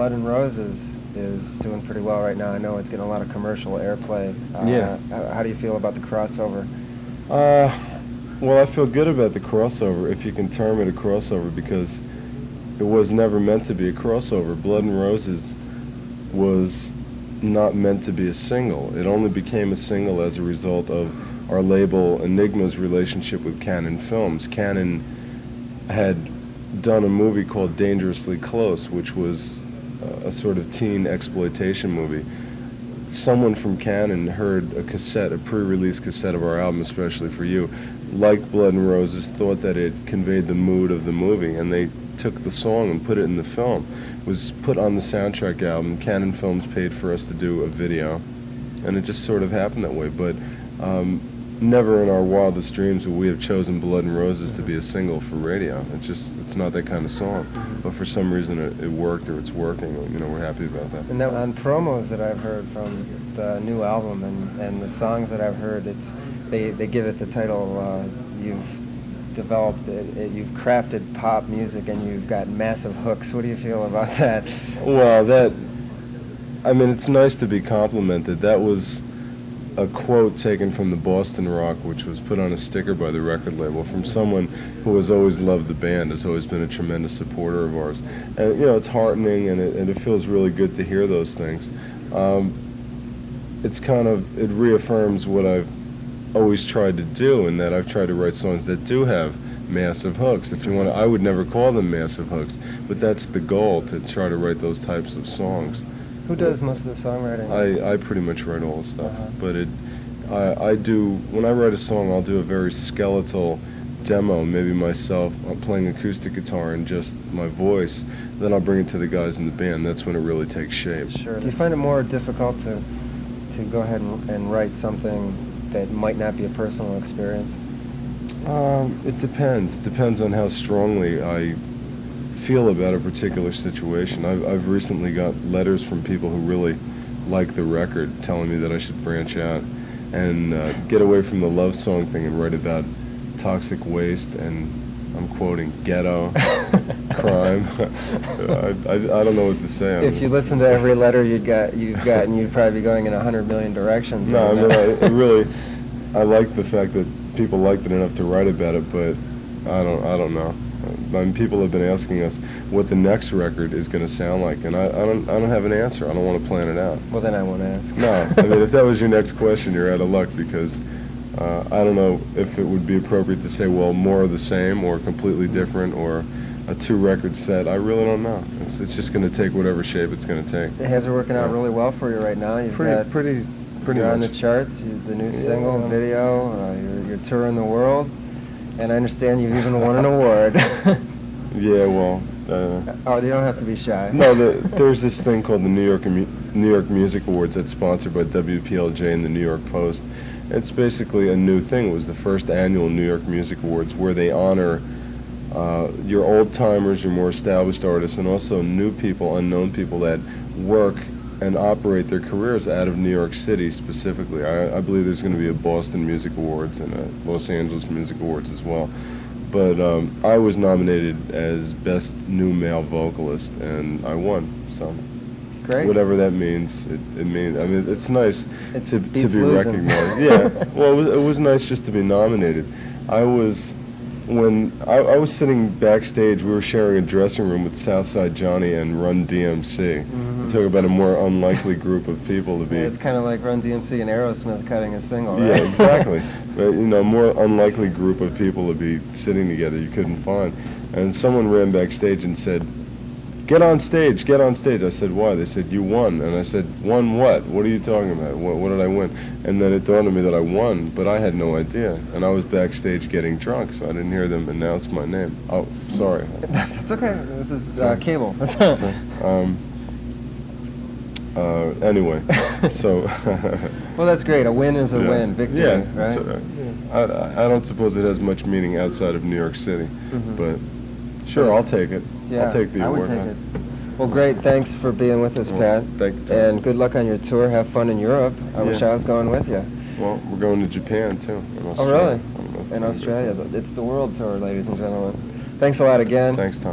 Blood and Roses is doing pretty well right now. I know it's getting a lot of commercial airplay. Yeah. How do you feel about the crossover? Well, I feel good about the crossover, if you can term it a crossover, because it was never meant to be a crossover. Blood and Roses was not meant to be a single. It only became a single as a result of our label Enigma's relationship with Cannon Films. Cannon had done a movie called Dangerously Close, which was a sort of teen exploitation movie. Someone from Cannon heard a cassette, a pre-release cassette of our album, Especially for You, liked Blood and Roses, thought that it conveyed the mood of the movie, and they took the song and put it in the film. It was put on the soundtrack album. Cannon Films paid for us to do a video, and it just sort of happened that way. But never in our wildest dreams would we have chosen Blood and Roses to be a single for radio. It's not that kind of song. But for some reason it worked, or it's working. We're happy about that. And now on promos that I've heard from the new album and the songs that I've heard, they give it the title, you've developed it, you've crafted pop music and you've got massive hooks. What do you feel about that? Well, it's nice to be complimented. That was a quote taken from the Boston Rock, which was put on a sticker by the record label, from someone who has always loved the band, has always been a tremendous supporter of ours. And it's heartening, and it feels really good to hear those things. It reaffirms what I've always tried to do, in that I've tried to write songs that do have massive hooks. If you want to, I would never call them massive hooks, but that's the goal, to try to write those types of songs. Who does most of the songwriting? I pretty much write all the stuff, but I do, when I write a song, I'll do a very skeletal demo, maybe myself playing acoustic guitar and just my voice, then I'll bring it to the guys in the band. That's when it really takes shape. Sure. Do you find it more difficult to go ahead and write something that might not be a personal experience? It depends. Depends on how strongly I feel about a particular situation. I've recently got letters from people who really like the record, telling me that I should branch out and get away from the love song thing and write about toxic waste and, I'm quoting, ghetto, crime. I don't know what to say. If you listen to every letter you've gotten, you'd probably be going in 100 million directions. No, I like the fact that people liked it enough to write about it, but I don't know. People have been asking us what the next record is going to sound like, and I don't have an answer. I don't want to plan it out. Well, then I won't ask. No, if that was your next question, you're out of luck, because I don't know if it would be appropriate to say, well, more of the same, or completely different, or a 2-record set. I really don't know. It's just going to take whatever shape it's going to take. It has working out really well for you right now. Pretty you're much on the charts. The new single, video. You're touring the world. And I understand you've even won an award. Yeah, well... oh, you don't have to be shy. No, there's this thing called the New York Music Awards that's sponsored by WPLJ and the New York Post. It's basically a new thing. It was the first annual New York Music Awards, where they honor your old-timers, your more established artists, and also new people, unknown people that work and operate their careers out of New York City specifically. I believe there's going to be a Boston Music Awards and a Los Angeles Music Awards as well. But I was nominated as Best New Male Vocalist, and I won. So great. Whatever that means, it means. It's nice to be losing. recognized. Yeah. Well, it was nice just to be nominated. When I was sitting backstage, we were sharing a dressing room with Southside Johnny and Run DMC. Talk about a more unlikely group of people to be. Yeah, it's kind of like Run DMC and Aerosmith cutting a single, right? Yeah, exactly. But, more unlikely group of people to be sitting together you couldn't find. And someone ran backstage and said, "Get on stage, get on stage." I said, "Why?" They said, "You won." And I said, "Won what? What are you talking about? What did I win?" And then it dawned on me that I won, but I had no idea. And I was backstage getting drunk, so I didn't hear them announce my name. Oh, sorry. That's okay. This is cable. Anyway, so... Well, that's great. A win is a win. Victory, right? I don't suppose it has much meaning outside of New York City, but sure, I'll take it. Yeah, I'll take the award. I would take it. Well, great. Thanks for being with us, Pat. Thank you. And good luck on your tour. Have fun in Europe. I wish I was going with you. Well, we're going to Japan, too. Oh, really? In Australia. It's the world tour, ladies and gentlemen. Thanks a lot again. Thanks, Tom.